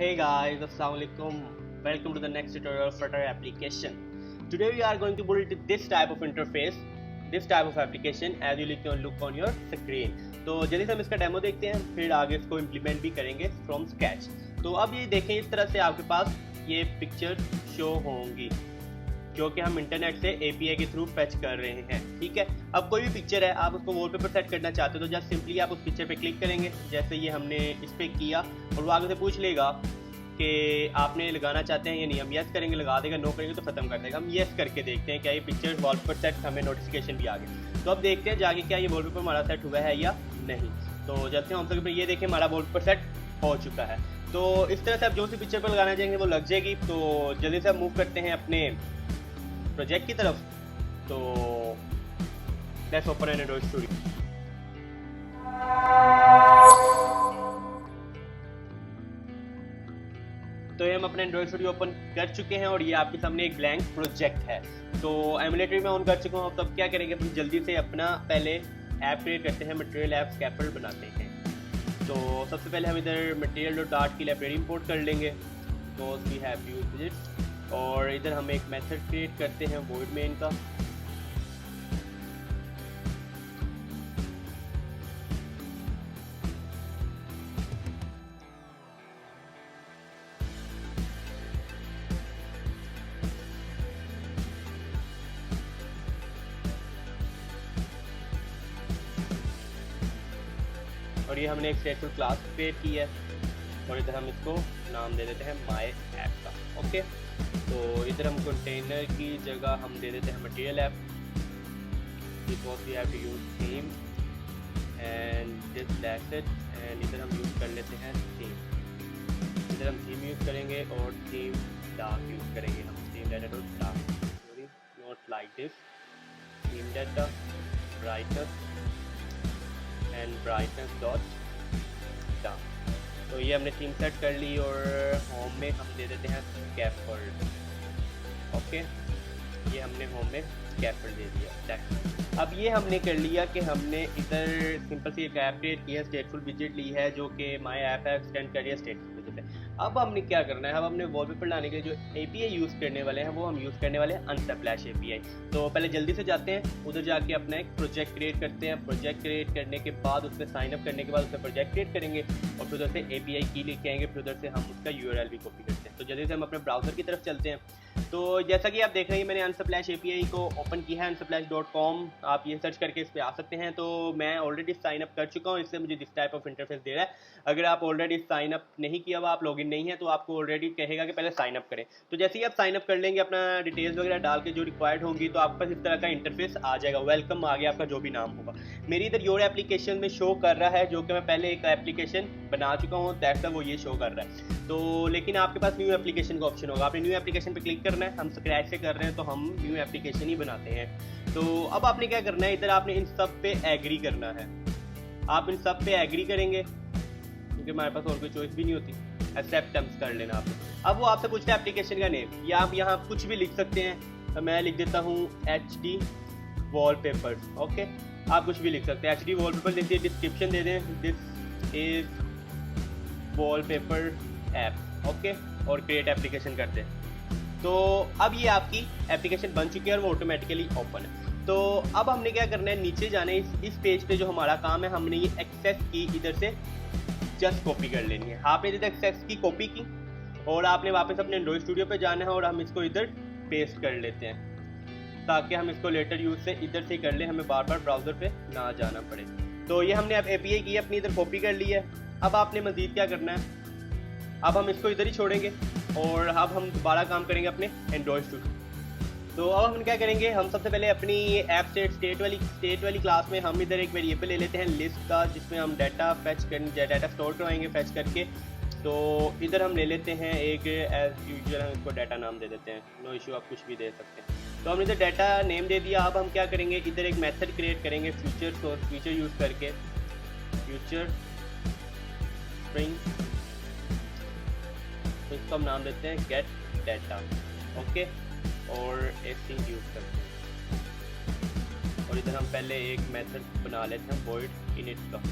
Hey guys, Assalamualaikum. Welcome to the next tutorial of Flutter application. Today we are going to build this type of interface, this type of application as you look on your screen. तो जल्दी से हम इसका demo देखते हैं, फिर आगे इसको इम्प्लीमेंट भी करेंगे फ्रॉम स्क्रैच. तो अब ये देखें, इस तरह से आपके पास ये पिक्चर शो होंगी जो कि हम इंटरनेट से API के थ्रू फेच कर रहे हैं. ठीक है, अब कोई भी पिक्चर है, आप उसको वॉलपेपर सेट करना चाहते हो तो जस्ट सिंपली आप उस पिक्चर पे क्लिक करेंगे, जैसे ये हमने इस पर किया, और वो आगे से पूछ लेगा कि आपने लगाना चाहते हैं या नहीं. हम येस करेंगे, लगा देगा, नो करेंगे तो ख़त्म कर देगा. हम येस करके देखते हैं क्या ये पिक्चर वॉलपेपर सेट, हमें नोटिफिकेशन भी आ गया. तो अब देखते हैं जाके क्या ये वॉलपेपर हमारा सेट हुआ है या नहीं. तो जैसे हम सबके ये देखें हमारा वॉलपेपर सेट हो चुका है. तो इस तरह से आप जो सी पिक्चर पर लगाना चाहेंगे वो लग जाएगी. तो जल्दी से आप मूव करते हैं अपने प्रोजेक्ट की तरफ. तो let's open an Android Studio. तो ये हम अपने एंड्रॉइड स्टूडियो ओपन कर चुके हैं और ये आपके सामने एक ब्लैंक प्रोजेक्ट है. तो एमुलेटर में ऑन कर चुका हूँ. अब क्या करेंगे, हम जल्दी से अपना पहले ऐप क्रिएट करते हैं, मटेरियल ऐप स्कैफोल्ड बनाते हैं. तो सबसे पहले हम इधर material.dart की लाइब्रेरी इंपोर्ट कर लेंगे. तो वी हैव यूज्ड इट, और इधर हम एक मेथड क्रिएट करते हैं वॉइड मेन का. और ये हमने एक स्टेटफुल क्लास क्रिएट की है, और इधर हम इसको नाम दे देते हैं माय ऐप का. ओके, तो इधर हम कंटेनर की जगह हम दे देते हैं material app, because we have to use theme and this that's it. And इधर हम यूज़ कर लेते हैं थीम. इधर हम थीम यूज़ करेंगे और थीम डार्क यूज़ करेंगे. हम theme data dot dark, not like this, theme data brightness and brightness dot dark. तो ये हमने थीम सेट कर ली, और होम में हम दे देते हैं स्कैफोल्ड. ओके, ये हमने होम में स्कैफोल्ड दे दिया. अब ये हमने कर लिया कि हमने इधर सिंपल सी एक ऐप क्रिएट की है, स्टेटफुल विजेट ली है जो कि माय ऐप है, एक्सटेंड करिए स्टेटफुल विजेट है. अब हमने क्या करना है, अब हमने वॉलपेपर लाने के लिए जो API यूज़ करने वाले हैं वो हम यूज़ करने वाले हैं अनस्प्लैश API. तो पहले जल्दी से जाते हैं उधर, जाके अपना एक प्रोजेक्ट क्रिएट करते हैं. प्रोजेक्ट क्रिएट करने के बाद उसमें साइन अप करने के बाद उसमें प्रोजेक्ट क्रिएट करेंगे, और फिर उधर से API की लेके आएंगे, फिर उधर से हम उसका URL भी कॉपी करते हैं. तो जल्दी से हम अपने ब्राउज़र की तरफ चलते हैं. तो जैसा कि आप देख रहे हैं मैंने अनस्प्लैश API को ओपन किया है, unsplash.com. आप ये सर्च करके इस पर आ सकते हैं. तो मैं ऑलरेडी साइन अप कर चुका हूँ, इससे मुझे दिस टाइप ऑफ इंटरफेस दे रहा है. अगर आप ऑलरेडी साइन अप नहीं किया हुआ, आप लॉगिन नहीं है, तो आपको ऑलरेडी कहेगा कि पहले साइन अप करें. तो जैसे ही आप साइन अप कर लेंगे, अपना डिटेल्स वगैरह डाल के जो रिक्वायर्ड होंगी, तो आपके पास इस तरह का इंटरफेस आ जाएगा. वेलकम आ गया आपका, जो भी नाम होगा. मेरी इधर योर एप्लीकेशन में शो कर रहा है, जो कि मैं पहले एक एप्लीकेशन बना चुका हूँ, दैट्स वो ये शो कर रहा है. तो लेकिन आपके पास न्यू एप्लीकेशन का ऑप्शन होगा. आपने न्यू एप्लीकेशन पे क्लिक करना है. हम स्क्रैच से कर रहे हैं तो हम न्यू एप्लीकेशन ही बनाते हैं. तो अब आपने क्या करना है, इधर आपने इन सब पे एग्री करना है. आप इन सब पे एग्री करेंगे क्योंकि हमारे पास और कोई चॉइस भी नहीं होती. एक्सेप्टेंस कर लेना आपने. अब वो आपसे पूछता है एप्लीकेशन का नेम, या आप यहाँ कुछ भी लिख सकते हैं. तो मैं लिख देता हूँ HD वॉलपेपर. ओके, आप कुछ भी लिख सकते हैं. HD वॉलपेपर लिखिए, डिस्क्रिप्शन दे दें this is wallpaper app. Okay, और क्रिएट एप्लीकेशन करते हैं. तो अब ये आपकी एप्लीकेशन बन चुकी है और वो ऑटोमेटिकली ओपन है. तो अब हमने क्या करना है, नीचे जाना है. इस पेज पे जो हमारा काम है, हमने ये एक्सेस की इधर से जस्ट कॉपी कर लेनी है. आपने इधर एक्सेस की कॉपी की, और आपने वापस अपने एंड्रॉइड स्टूडियो पे जाना है, और हम इसको इधर पेस्ट कर लेते हैं ताकि हम इसको लेटर यूज से इधर से कर लें, हमें बार बार ब्राउजर पे ना जाना पड़े. तो ये हमने अब API की अपनी इधर कॉपी कर ली है. अब आपने मजीद क्या करना है, अब हम इसको इधर ही छोड़ेंगे, और अब हम दोबारा काम करेंगे अपने एंड्रॉइड स्टूडियो. तो अब हम क्या करेंगे, हम सबसे पहले अपनी ऐप स्टेट वाली क्लास में हम इधर एक वेरिएबल ले लेते हैं लिस्ट का, जिसमें हम डाटा फैच कर डाटा स्टोर करवाएंगे फैच करके. तो इधर हम ले लेते हैं एक, एज यूजुअल हम इसको डाटा नाम दे देते हैं. नो इशू, आप कुछ भी दे सकते हैं. तो हमने इधर डाटा नेम दे दिया. अब हम क्या करेंगे, इधर एक मेथड क्रिएट करेंगे फीचर यूज़ करके, फ्यूचर स्ट्रिंग. तो इसको हम नाम देते हैं गेट डाटा. ओके, और ऐसे यूज़ करते हैं. और इधर हम पहले एक मेथड बना लेते हैं void init का.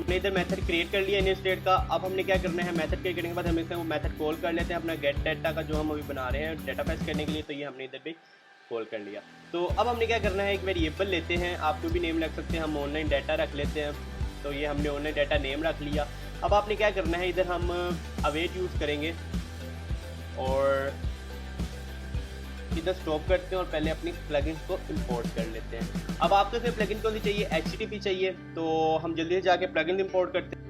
हमने इधर मेथड क्रिएट कर लिया इनिशिएट का। अब हमने क्या करना है, मेथड क्रिएट करने के बाद हम इसमें वो मेथड कॉल कर लेते हैं अपना गेट डाटा का, जो हम अभी बना रहे हैं डाटा फेच करने के लिए। तो ये हमने इधर भी कॉल कर लिया। तो अब हमने क्या करना है, एक वेरिएबल लेते हैं, आप जो भी नेम रख सकते हैं, हम ऑनलाइन डाटा रख लेते हैं। तो ये हमने ऑनलाइन डाटा नेम रख लिया। अब आपने क्या करना है, इधर हम अवेट यूज़ करेंगे और इधर स्टॉप करते हैं और पहले अपनी प्लगइन्स को इंपोर्ट कर लेते हैं। अब आपको इसमें प्लगइन कौन सी चाहिए, HTTP चाहिए। तो हम जल्दी से जाके प्लगइन इंपोर्ट करते हैं।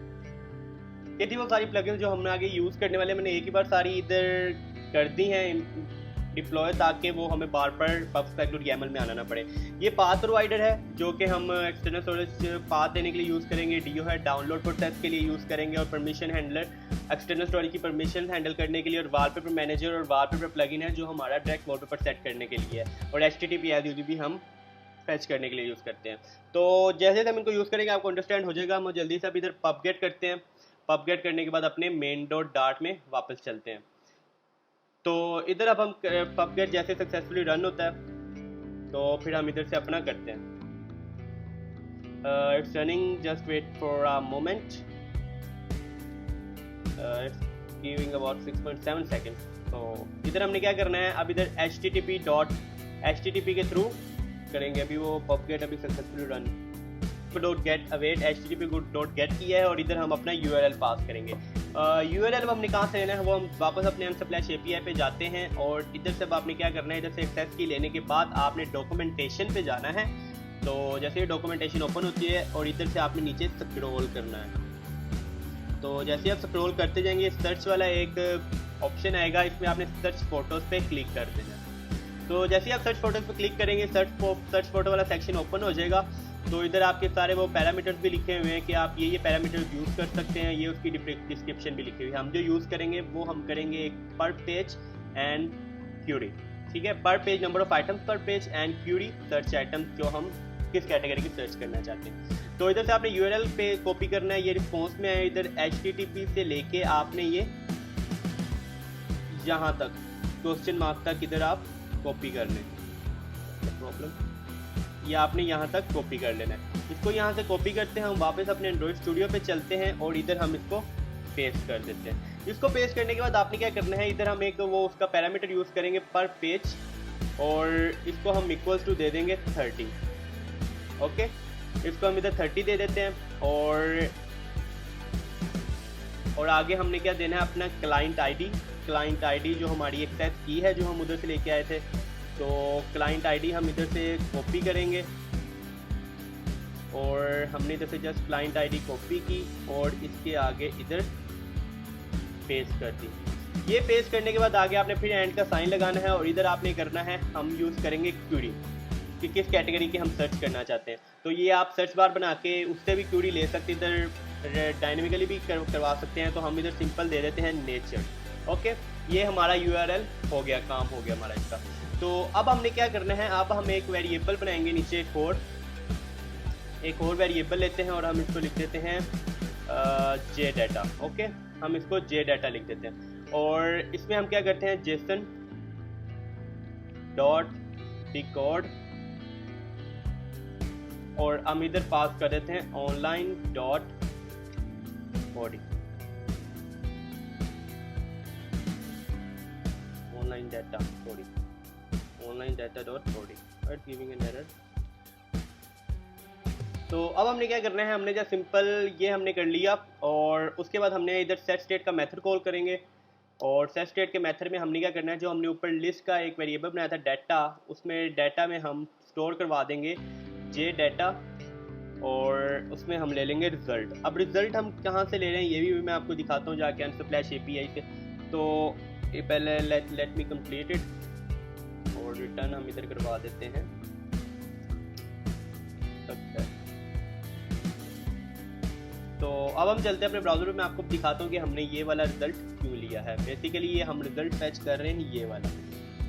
ये थी वो सारी प्लगइन्स जो हमने आगे यूज़ करने वाले, मैंने एक ही बार सारी इधर कर दी हैं डिप्लॉय, ताकि वो हमें बार बार pub/spec.yaml में आना ना पड़े। ये पाथ प्रोवाइडर है जो कि हम एक्सटर्नल स्टोरेज पाथ देने के लिए यूज़ करेंगे। डीओ है डाउनलोड प्रोसेस के लिए यूज़ करेंगे, और परमिशन हैंडलर एक्सटर्नल स्टोरेज की परमिशन हैंडल करने के लिए, और वॉलपेपर मैनेजर और वॉलपेपर प्लगइन है जो हमारा डायरेक्ट वॉलपेपर सेट करने के लिए है, और HTTP एज यूजल भी हम फेच करने के लिए यूज़ करते हैं। तो जैसे हम इनको यूज़ करेंगे आपको अंडरस्टैंड हो जाएगा। हम जल्दी से अब इधर pubget करते हैं। pubget करने के बाद अपने main.dart में वापस चलते हैं। तो इधर अब हम pubget जैसे सक्सेसफुली रन होता है, तो फिर हम इधर से अपना करते हैं। It's running, just wait for a moment, it's giving about 6.7 second. तो इधर हमने क्या करना है, अब इधर HTTP के थ्रू करेंगे। अभी वो pubget अभी successfully run .get await HTTP.get किया है, और इधर हम अपना URL पास करेंगे। URL हमने कहाँ से लेना है, वो हम वापस अपने unsplash.api पे जाते हैं, और इधर से अब आपने क्या करना है, इधर से एक्सेस की लेने के बाद आपने डॉक्यूमेंटेशन पे जाना है। तो जैसे ही डॉक्यूमेंटेशन ओपन होती है, और इधर से आपने नीचे स्क्रॉल करना है। तो जैसे आप स्क्रॉल करते जाएंगे, सर्च वाला एक ऑप्शन आएगा, इसमें आपने सर्च फोटोज़ पे क्लिक कर देना। तो जैसे ही आप सर्च फोटोज़ पे क्लिक करेंगे, सर्च फोटो वाला सेक्शन ओपन हो जाएगा। तो इधर आपके सारे वो पैरामीटर्स भी लिखे हुए हैं कि आप ये पैरामीटर्स यूज़ कर सकते हैं। ये उसकी डिस्क्रिप्शन भी लिखी हुई है। हम जो यूज़ करेंगे वो हम करेंगे एक पर पेज एंड क्यूरी, ठीक है। पर page number of items per page, and query search items, जो हम किस कैटेगरी की सर्च करना चाहते हैं। तो इधर से आपने URL पे कॉपी करना है, ये रिस्पॉन्स में है। इधर HTTP से लेके आपने ये यहाँ तक क्वेश्चन मार्क तक इधर आप कॉपी कर लें। प्रॉब्लम ये आपने यहाँ तक कॉपी कर लेना है। इसको यहाँ से कॉपी करते हैं, हम वापस अपने एंड्रॉइड स्टूडियो पे चलते हैं, और इधर हम इसको पेस्ट कर देते हैं। इसको पेस्ट करने के बाद आपने क्या करना है, इधर हम एक वो उसका पैरामीटर यूज़ करेंगे पर पेज, और इसको हम इक्वल्स टू दे देंगे 30। ओके, इसको हम इधर 30 दे देते हैं, और आगे हमने क्या देना है, अपना क्लाइंट आईडी जो हमारी एक्सेस की है, जो हम उधर से लेके आए थे। तो क्लाइंट आईडी हम इधर से कॉपी करेंगे, और हमने इधर से जस्ट क्लाइंट आईडी कॉपी की, और इसके आगे इधर पेस्ट कर दी। ये पेस्ट करने के बाद आगे आपने फिर एंड का साइन लगाना है, और इधर आपने करना है, हम यूज़ करेंगे क्यूरी कि किस कैटेगरी की हम सर्च करना चाहते हैं। तो ये आप सर्च बार बना के उससे भी क्यूरी ले सकते हैं, इधर डायनेमिकली भी करवा सकते हैं। तो हम इधर सिंपल दे देते हैं नेचर। ओके, ये हमारा URL हो गया, काम हो गया हमारा इसका। तो अब हमने क्या करना है, अब हम एक वेरिएबल बनाएंगे नीचे, एक और वेरिएबल लेते हैं, और हम इसको लिख देते हैं JData। ओके, हम इसको JData लिख देते हैं, और इसमें हम क्या करते हैं, JSON.record, और हम इधर पास कर देते हैं online.body, online.body, right, giving an error। तो अब हमने क्या करना है, हमने जो सिंपल ये हमने कर लिया, और उसके बाद हमने इधर सेट स्टेट का मेथड कॉल करेंगे, और सेट स्टेट के मेथड में हमने क्या करना है, जो हमने ऊपर लिस्ट का एक वेरिएबल बनाया था डाटा, उसमें डाटा में हम स्टोर करवा देंगे JData, और उसमें हम ले लेंगे रिजल्ट। अब रिजल्ट हम कहाँ से ले रहे हैं ये भी मैं आपको दिखाता हूँ जाके unsplash.api से। तो ये पहले लेट मी कंप्लीट इट, और रिटर्न हम इधर करवा देते हैं। तो अब हम चलते हैं अपने ब्राउज़र में, मैं आपको दिखाता हूँ कि हमने ये वाला रिजल्ट क्यों लिया है। बेसिकली ये हम रिजल्ट फैच कर रहे हैं ये वाला,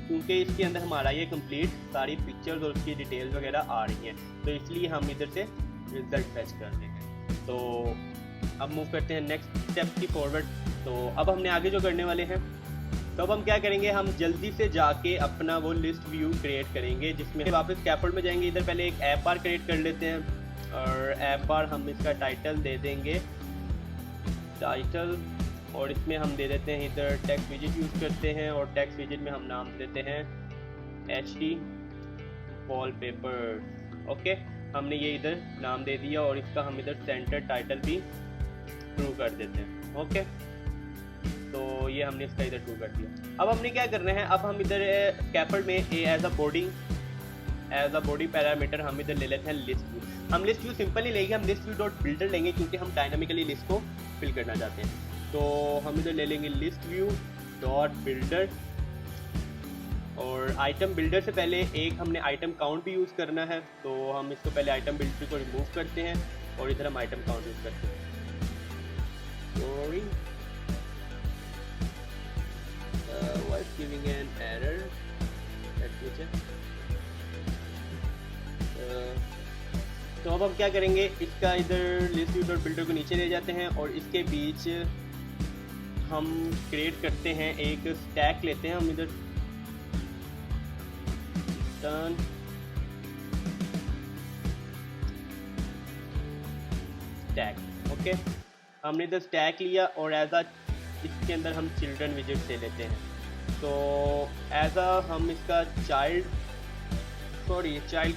क्योंकि इसके अंदर हमारा ये कंप्लीट सारी पिक्चर्स और उसकी डिटेल्स वगैरह आ रही हैं, तो इसलिए हम इधर से रिजल्ट फैच कर रहे हैं। तो अब मूव करते हैं नेक्स्ट स्टेप की फॉरवर्ड। तो अब हमने आगे जो करने वाले हैं, तो अब हम क्या करेंगे, हम जल्दी से जाके अपना वो लिस्ट व्यू क्रिएट करेंगे, जिसमें वापस स्कैफोल्ड में जाएंगे। इधर पहले एक ऐप बार क्रिएट कर लेते हैं, और ऐप बार हम इसका टाइटल दे देंगे टाइटल, और इसमें हम दे देते हैं इधर टेक्स्ट विजिट यूज़ करते हैं, और टेक्स्ट विजिट में हम नाम देते हैं HD वॉलपेपर। ओके, हमने ये इधर नाम दे दिया, और इसका हम इधर सेंटर टाइटल भी ट्रू कर देते हैं। ओके, तो ये हमने इसका इधर ट्रू कर दिया। अब हमने क्या करना है, अब हम इधर स्कैफोल्ड में एज अ बॉडी पैरामीटर हम इधर ले लेते हैं लिस्ट व्यू। हम लिस्ट व्यू सिंपल ही लेंगे, हम लिस्ट व्यू डॉट बिल्डर लेंगे क्योंकि हम डायनामिकली लिस्ट को फिल करना चाहते हैं। तो हम इधर ले लेंगे लिस्ट व्यू डॉट बिल्डर, और आइटम बिल्डर से पहले एक हमने आइटम काउंट भी यूज़ करना है, तो हम इसको पहले आइटम बिल्डर को रिमूव करते हैं और इधर हम आइटम काउंट यूज़ करते हैं। Sorry, was giving an error, let me check। तो अब हम क्या करेंगे, इसका इधर लिस्ट व्यू डॉट बिल्डर को नीचे ले जाते हैं और इसके बीच हम क्रिएट करते हैं एक स्टैक लेते हैं, हम इधर टर्न स्टैक। ओके, हमने इधर स्टैक लिया और एज अ इसके अंदर हम चिल्ड्रन विजिट ले लेते हैं। तो एज अ हम इसका चाइल्ड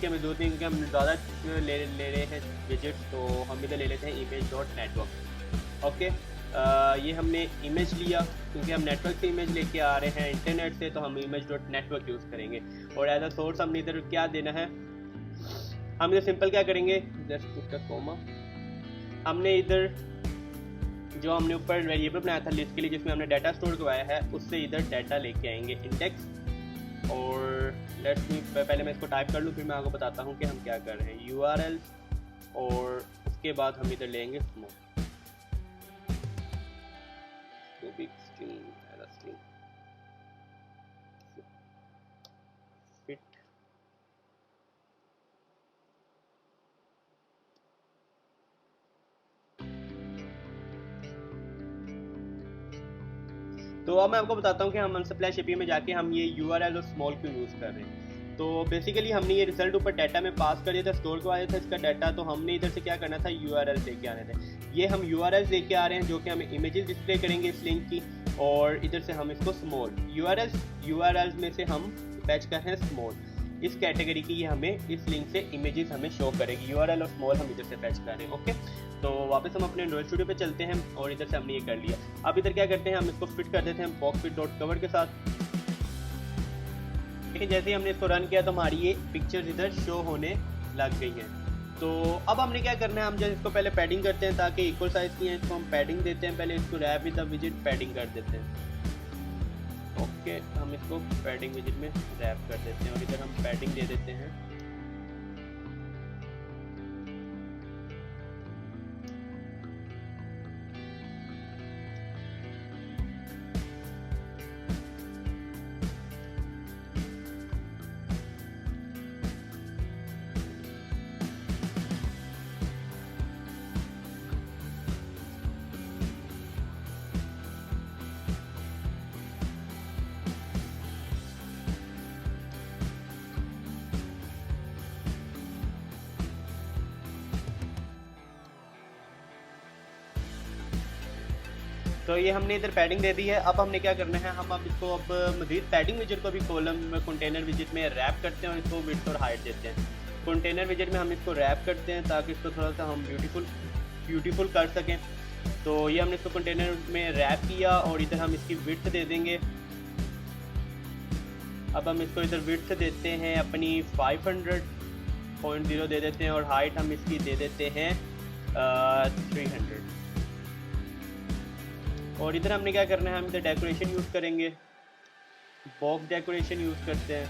के में दो तीन के हम ज़्यादा ले रहे हैं विजिट्स, तो हम इधर ले लेते हैं इमेज डॉट नेटवर्क। ओके, ये हमने इमेज लिया क्योंकि हम नेटवर्क से इमेज लेके आ रहे हैं इंटरनेट से, तो हम इमेज डॉट नेटवर्क यूज़ करेंगे। और एज अ सोर्स हमने इधर क्या देना है, हम इधर सिंपल क्या करेंगे, जस्ट पुट अ कॉमा। हमने इधर जो हमने ऊपर वेरिएबल बनाया था लिस्ट के लिए जिसमें हमने डाटा स्टोर करवाया है, उससे इधर डाटा लेके आएंगे इंडेक्स। और लेट्स मी पहले मैं इसको टाइप कर लूँ, फिर मैं आपको बताता हूँ कि हम क्या कर रहे हैं। URL, और उसके बाद हम इधर लेंगे स्मॉल बिग स्ट्रिंग फिट। तो अब मैं आपको बताता हूँ कि हम अनसप्लाइश एपीआई में जाके हम ये URL और स्मॉल क्यों यूज़ कर रहे हैं। तो बेसिकली हमने ये रिजल्ट ऊपर डाटा में पास कर दिया था, स्टोर करवाया था इसका डाटा, तो हमने इधर से क्या करना था, URL लेके आने थे। ये हम URL लेके आ रहे हैं जो कि हमें इमेजेस डिस्प्ले करेंगे इस लिंक की, और इधर से हम इसको स्मॉल URL में से हम फैच कर रहे हैं स्मॉल, इस कैटेगरी की ये हमें इस लिंक से इमेजेस हमें शो करेगी। URL और स्मॉल हम इधर से फैच कर रहे हैं। ओके, तो वापस हम अपने एंड्रॉइड स्टूडियो पे चलते हैं और इधर से हमने ये कर लिया। अब इधर क्या करते हैं, हम इसको फिट कर देते हैं boxfit.cover के साथ। लेकिन जैसे ही हमने इसको रन किया तो हमारी ये पिक्चर्स इधर शो होने लग गई हैं। तो अब हमने क्या करना है, हम जैसे इसको पहले पैडिंग करते हैं ताकि इक्वल साइज की है, इसको हम पैडिंग देते हैं, पहले इसको रैप विद द विजिट पैडिंग कर देते हैं। ओके, हम इसको पैडिंग विजिट में रैप कर देते हैं और इधर हम पैडिंग दे देते हैं तो ये हमने इधर पैडिंग दे दी है। अब हमने क्या करना है, हम अब इसको अब मजीद पैडिंग विजिट को भी कॉलम कंटेनर विजिट में रैप करते हैं और इसको विड्थ और हाइट देते हैं। कंटेनर विजिट में हम इसको रैप करते हैं ताकि इसको थोड़ा सा हम ब्यूटीफुल कर सकें। तो ये हमने इसको कंटेनर में रैप किया और इधर हम इसकी विड्थ दे देंगे। अब हम इसको इधर विड्थ देते हैं अपनी 500.0 दे देते हैं और हाइट हम इसकी दे देते हैं 300। और इधर हमने क्या करना है, हम इधर डेकोरेशन यूज़ करेंगे, बॉक्स डेकोरेशन यूज़ करते हैं।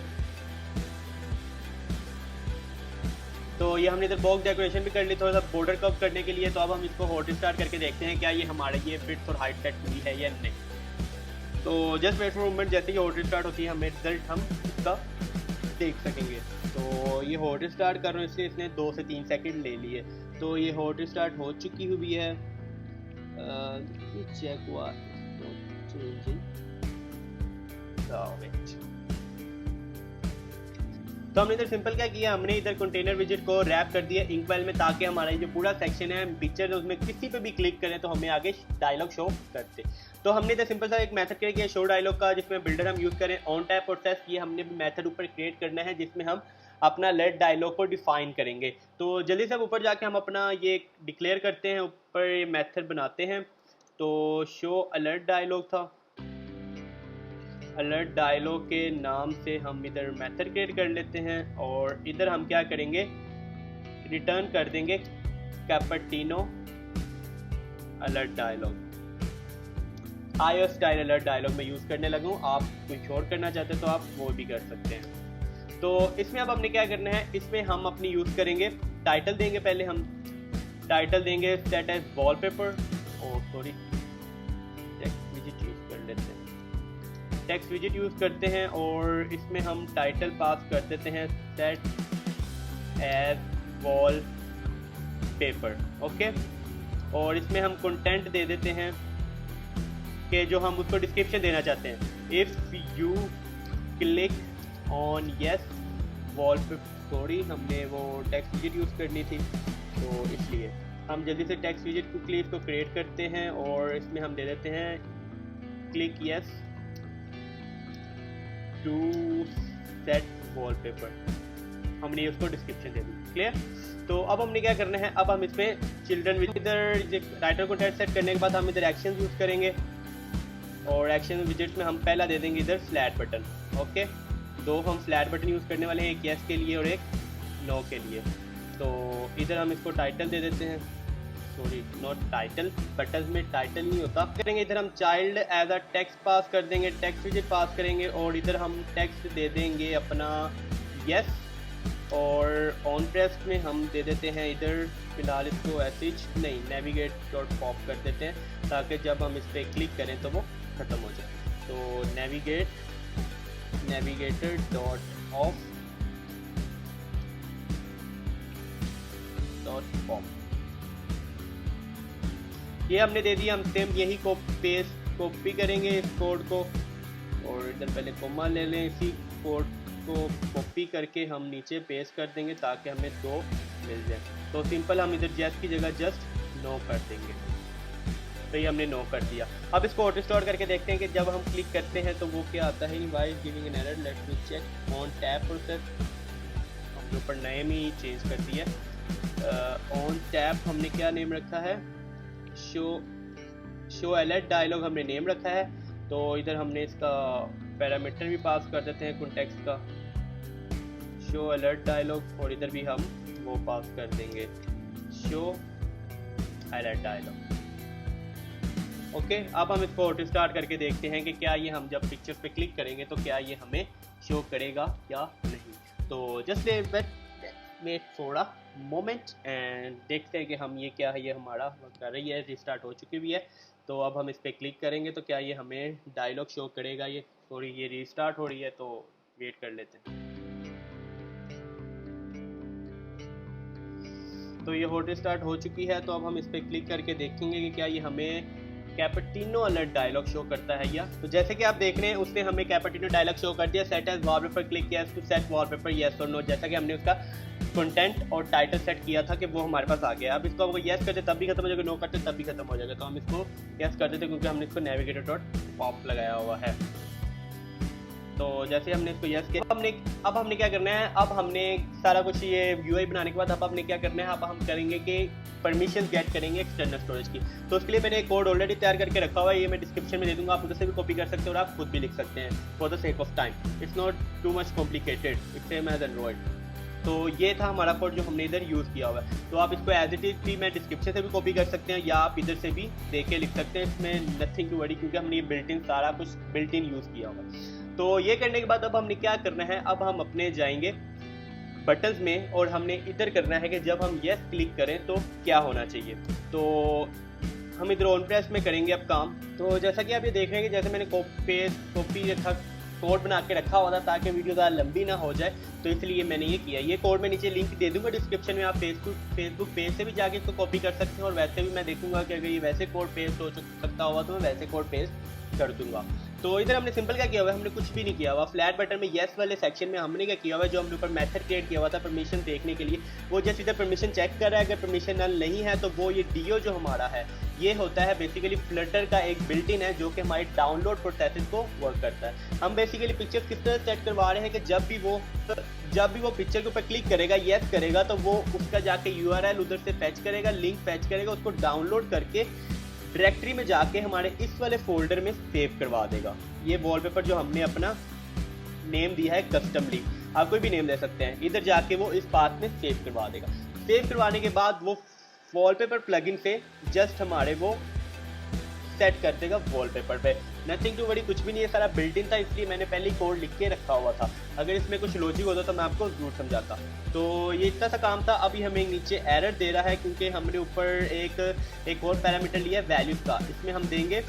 तो ये हमने इधर बॉक्स डेकोरेशन भी कर ली थोड़ा सा बॉर्डर कव करने के लिए। तो अब हम इसको हॉट स्टार्ट करके देखते हैं क्या ये हमारा ये विड्थ और हाइट सेट हुई है या नहीं। तो जस्ट वेट फॉर मोमेंट, जैसे ही हॉट स्टार्ट होती है हमें रिजल्ट हम इसका देख सकेंगे। तो ये हॉट स्टार्ट कर रहे हैं, इसलिए इसने 2 से 3 सेकंड ले लिए। तो ये हॉट स्टार्ट हो चुकी हुई है। check what changing the weight। तो हमने इधर सिंपल क्या किया, हमने इधर कंटेनर विजेट को रैप कर दिया इंक फाइल में, ताकि हमारा ये जो पूरा सेक्शन है पिक्चर उसमें किसी पे भी क्लिक करें तो हमें आगे डायलॉग शो करते। तो हमने इधर सिंपल सा एक मेथड क्रिएट किया शो डायलॉग का, जिसमें बिल्डर हम यूज़ करें ऑन टैप प्रोसेस, ये हमने मेथड ऊपर क्रिएट करना है जिसमें हम अपना लेट डायलॉग को डिफाइन करेंगे। तो जल्दी से ऊपर जाके हम अपना ये डिक्लेयर करते हैं, ऊपर ये मेथड बनाते हैं। तो शो अलर्ट डायलॉग था, अलर्ट डायलॉग के नाम से हम इधर मेथड क्रिएट कर लेते हैं और इधर हम क्या करेंगे, रिटर्न कर देंगे Cupertino alert dialog. IOS style alert dialog में यूज़ करने लगा हूँ, आप कुछ और करना चाहते तो आप वो भी कर सकते हैं। तो इसमें अब हमने क्या करना है, इसमें हम अपनी यूज़ करेंगे टाइटल देंगे, पहले हम टाइटल देंगे सेट एज वॉलपेपर, और सॉरी टेक्स्ट विजेट यूज़ कर लेते हैं, टेक्स्ट विजेट यूज़ करते हैं और इसमें हम टाइटल पास कर देते हैं set as wallpaper. Okay, और इसमें हम कंटेंट दे देते हैं कि जो हम उसको डिस्क्रिप्शन देना चाहते हैं, if you click on yes wall paper, sorry हमने वो टेक्स्ट विजेट यूज़ करनी थी तो इसलिए हम जल्दी से टेक्स्ट विजेट क्विकली इसको क्रिएट करते हैं और इसमें हम दे देते हैं click yes to set wallpaper, हमने उसको डिस्क्रिप्शन दे दी। क्लियर? तो अब हमने क्या करना है, अब हम इसमें चिल्ड्रन विद इधर राइटर को सेट करने के बाद हम इधर एक्शन यूज़ करेंगे और एक्शन विजेट में हम पहला दे देंगे इधर फ्लैट बटन। ओके, दो हम फ्लैट बटन यूज़ करने वाले हैं, एक यस के लिए और एक नो के लिए। तो इधर हम इसको टाइटल दे देते हैं, सॉरी नॉट टाइटल, बटन में टाइटल नहीं होता। करेंगे इधर हम चाइल्ड एज अ टेक्स्ट पास कर देंगे, टेक्स्ट विजेट पास करेंगे और इधर हम टेक्स्ट दे देंगे अपना यस, और ऑन प्रेस में हम दे देते हैं इधर फिलहाल इसको एसिज नहीं नेविगेट डॉट पॉप कर देते हैं, ताकि जब हम इस पर क्लिक करें तो वो ख़त्म हो जाए। तो navigator dot of dot pop, ये हमने दे दिया। हम सेम यही को पेस्ट कॉपी करेंगे इस कोड को और इधर पहले कोमा ले लें, इसी कोड को कॉपी करके हम नीचे पेस्ट कर देंगे ताकि हमें दो मिल जाए। तो सिंपल हम इधर जस्ट की जगह जस्ट नो कर देंगे, तो ये हमने नो कर दिया। अब इसको ऑटो स्टोर करके देखते हैं कि जब हम क्लिक करते हैं तो वो क्या आता है, why giving an error, let me check on tab process, हमने ऊपर नेम ही चेंज कर दिया। ऑन टैब हमने क्या नेम रखा है, शो अलर्ट डायलॉग हमने नेम रखा है। तो इधर हमने इसका पैरामीटर भी पास कर देते हैं कॉन्टेक्स्ट का, शो अलर्ट डायलॉग, और इधर भी हम वो पास कर देंगे शो अलर्ट डायलॉग। ओके, अब हम इसको ऑटो स्टार्ट करके देखते हैं कि क्या ये हम जब पिक्चर्स पे क्लिक करेंगे तो क्या ये हमें शो करेगा या नहीं। तो just wait for a moment and देखते हैं कि हम ये क्या है, ये हमारा कर रही है, रिस्टार्ट हो चुकी भी है। तो अब हम इस पर क्लिक करेंगे तो क्या ये हमें डायलॉग शो करेगा, ये सॉरी ये रिस्टार्ट हो रही है तो वेट कर लेते हैं। तो ये हॉट स्टार्ट हो चुकी है, तो अब हम इस पर क्लिक करके देखेंगे कि क्या ये हमें कैपेटिनो अलर्ट डायलॉग शो करता है या। तो जैसे कि आप देख रहे हैं उसने हमें कैपेटिनो डायलॉग शो कर दिया, set as wallpaper, click yes to set wallpaper yes और नो। जैसा कि हमने उसका कंटेंट और टाइटल सेट किया था कि वो हमारे पास आ गया। अब इसको अगर यस करते तब भी खत्म हो जाएगा, नो करते तब भी खत्म हो जाएगा। तो हम इसको यस कर देते क्योंकि हमने इसको नेविगेटर डॉट पॉप लगाया हुआ है। तो जैसे हमने इसको यस किया, अब हमने क्या करना है, अब हमने सारा कुछ ये यूआई बनाने के बाद अब हमने क्या करना है, अब हम करेंगे कि परमिशन गेट करेंगे एक्सटर्नल स्टोरेज की। तो उसके लिए मैंने एक कोड ऑलरेडी तैयार करके रखा हुआ है, ये मैं डिस्क्रिप्शन में दे दूंगा, आप उधर से भी कॉपी कर सकते हो और आप खुद भी लिख सकते हैं for the sake of time. It's not too much complicated, it's same as Android. तो ये था हमारा कोड जो हमने इधर यूज़ किया हुआ है। तो आप इसको एज इट इज़ भी मैं डिस्क्रिप्शन से भी कॉपी कर सकते हैं या आप इधर से भी देख के लिख सकते हैं, इसमें नथिंग टू वरी क्योंकि हमने ये बिल्ट इन सारा कुछ बिल्ट इन यूज़ किया हुआ है। तो ये करने के बाद अब हमने क्या करना है, अब हम अपने जाएंगे बटन्स में और हमने इधर करना है कि जब हम यस क्लिक करें तो क्या होना चाहिए। तो हम इधर ऑन प्रेस में करेंगे अब काम। तो जैसा कि आप ये देख रहे हैं कि जैसे मैंने कॉपी रखा कोड बना के रखा हुआ था ताकि वीडियो ज़्यादा लंबी ना हो जाए, तो इसलिए मैंने ये किया। ये कोड मैं नीचे लिंक दे दूंगा डिस्क्रिप्शन में, आप फेसबुक पेज से भी जाके इसको कॉपी कर सकते हैं और वैसे भी मैं देखूंगा कि अगर ये वैसे कोड पेस्ट हो सकता होगा तो मैं वैसे कोड पेस्ट कर दूंगा। तो इधर हमने सिंपल क्या किया हुआ है, हमने कुछ भी नहीं किया हुआ। फ्लैट बटन में येस वाले सेक्शन में हमने क्या किया हुआ है, जो हमने ऊपर मेथड क्रिएट किया हुआ था परमिशन देखने के लिए, वो जस्ट इधर परमिशन चेक कर रहा है। अगर परमिशन नल नहीं है तो वो ये डीओ जो हमारा है ये होता है बेसिकली फ्लटर का एक बिल्ट इन है जो कि हमारे डाउनलोड प्रोसेस को वर्क करता है। हम बेसिकली पिक्चर्स किस तरह सेट करवा रहे हैं कि जब भी वो पिक्चर के ऊपर क्लिक करेगा, येस करेगा, तो वो उसका जाके यूआरएल उधर से फैच करेगा, लिंक फैच करेगा, उसको डाउनलोड करके डायरेक्टरी में जाके हमारे इस वाले फोल्डर में सेव करवा देगा। ये वॉलपेपर जो हमने अपना नेम दिया है कस्टमली, आप कोई भी नेम दे सकते हैं, इधर जाके वो इस पाथ में सेव करवा देगा। सेव करवाने के बाद वो वॉलपेपर प्लगइन से जस्ट हमारे वो सेट कर देगा वॉलपेपर पे। नथिंग टू वरी, कुछ भी नहीं है, सारा बिल्ट इन था, इसलिए मैंने पहले ही कोड लिख के रखा हुआ था। अगर इसमें कुछ लॉजिक होता तो मैं आपको जरूर समझाता। तो ये इतना सा काम था। अभी हमें नीचे एरर दे रहा है क्योंकि हमने ऊपर एक और पैरामीटर लिया है वैल्यूज का। इसमें हम देंगे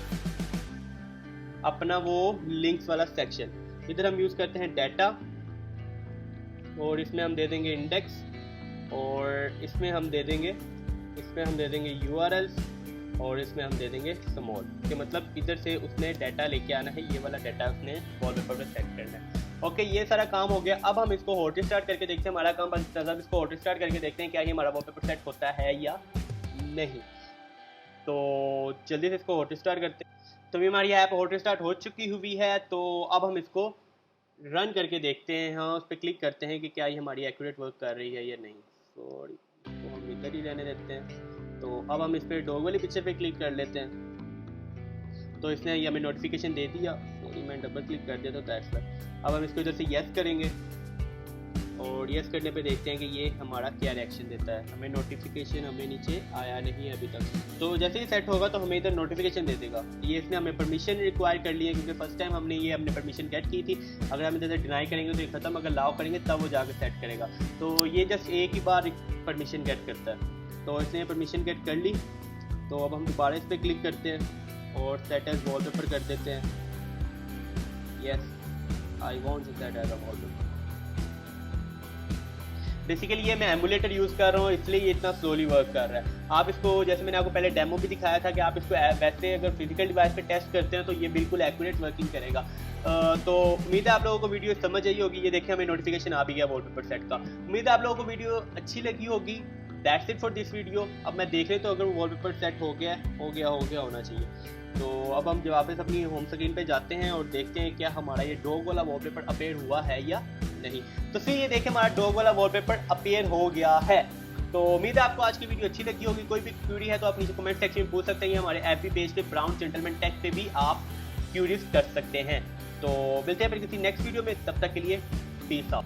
अपना वो लिंक्स वाला सेक्शन। इधर हम यूज़ करते हैं डाटा और इसमें हम दे देंगे इंडेक्स और इसमें हम दे देंगे यूआरएल्स और इसमें हम दे देंगे स्मॉल, कि मतलब इधर से उसने डाटा लेके आना है, ये वाला डाटा उसने वॉलपेपर पे सेट करना है। ओके, ये सारा काम हो गया। अब हम इसको हॉट स्टार्ट करके देखते हैं, हमारा काम बस इसको हॉट स्टार्ट करके देखते हैं क्या ये हमारा वॉलपेपर सेट होता है या नहीं। तो जल्दी से इसको हॉट स्टार्ट करते हैं। तो हमारी ऐप हॉट स्टार्ट हो चुकी हुई है। तो अब हम इसको रन करके देखते हैं। हाँ, उस पर क्लिक करते हैं कि क्या ये हमारी एक्यूरेट वर्क कर रही है या नहीं। सॉरी, तो हम इधर ही रहने देते हैं। तो अब हम इस पर डॉग वाली पिक्चर पे क्लिक कर लेते हैं। तो इसने ये हमें नोटिफिकेशन दे दिया। सॉरी, मैं डबल क्लिक कर दिया तो दैट्स व्हाई। अब हम इसको इधर से येस करेंगे और येस करने पे देखते हैं कि ये हमारा क्या रिएक्शन देता है। हमें नोटिफिकेशन हमें नीचे आया नहीं है अभी तक। तो जैसे ही सेट होगा तो हमें इधर नोटिफिकेशन दे देगा। ये इसने हमें परमिशन रिक्वायर कर ली है क्योंकि फर्स्ट टाइम हमने ये अपने परमिशन गेट की थी। अगर हम इधर डिनाई करेंगे तो ये खत्म, अगर लाओ करेंगे तब वो जाकर सेट करेगा। तो ये जस्ट एक ही बार परमिशन गेट करता है। तो इसने परमिशन गेट कर ली। तो अब हम दोबारा इस पर क्लिक करते हैं और सेट एज वॉलपेपर कर देते हैं। Yes, I want to set as a wallpaper. Basically ये मैं एमुलेटर यूज़ कर रहा हूँ इसलिए ये इतना स्लोली वर्क कर रहा है। आप इसको, जैसे मैंने आपको पहले डेमो भी दिखाया था कि आप इसको वैसे अगर फिजिकल डिवाइस पे टेस्ट करते हैं तो ये बिल्कुल एक्यूरेट वर्किंग करेगा। तो उम्मीद है आप लोगों को वीडियो समझ आई होगी। ये देखिए हमें नोटिफिकेशन आ भी गया वॉलपेपर सेट का। उम्मीद है आप लोगों को वीडियो अच्छी लगी होगी। That's it for this video. अब मैं देख रहे तो अगर वॉलपेपर सेट हो गया होना चाहिए। तो अब हम वापस अपनी होम स्क्रीन पे जाते हैं और देखते हैं क्या हमारा ये डॉग वाला वॉलपेपर अपीयर हुआ है या नहीं। तो फिर ये देखें हमारा डॉग वाला वॉलपेपर अपीयर हो गया है। तो उम्मीद है आपको आज की वीडियो अच्छी लगी होगी। कोई भी क्यूरी है तो आप नीचे कमेंट सेक्शन में पूछ सकते हैं। हमारे एफबी पेज पे ब्राउन जेंटलमैन टेक पे भी आप क्यूरीज कर सकते हैं। तो मिलते हैं फिर किसी नेक्स्ट वीडियो में, तब तक के लिए पीस आउट।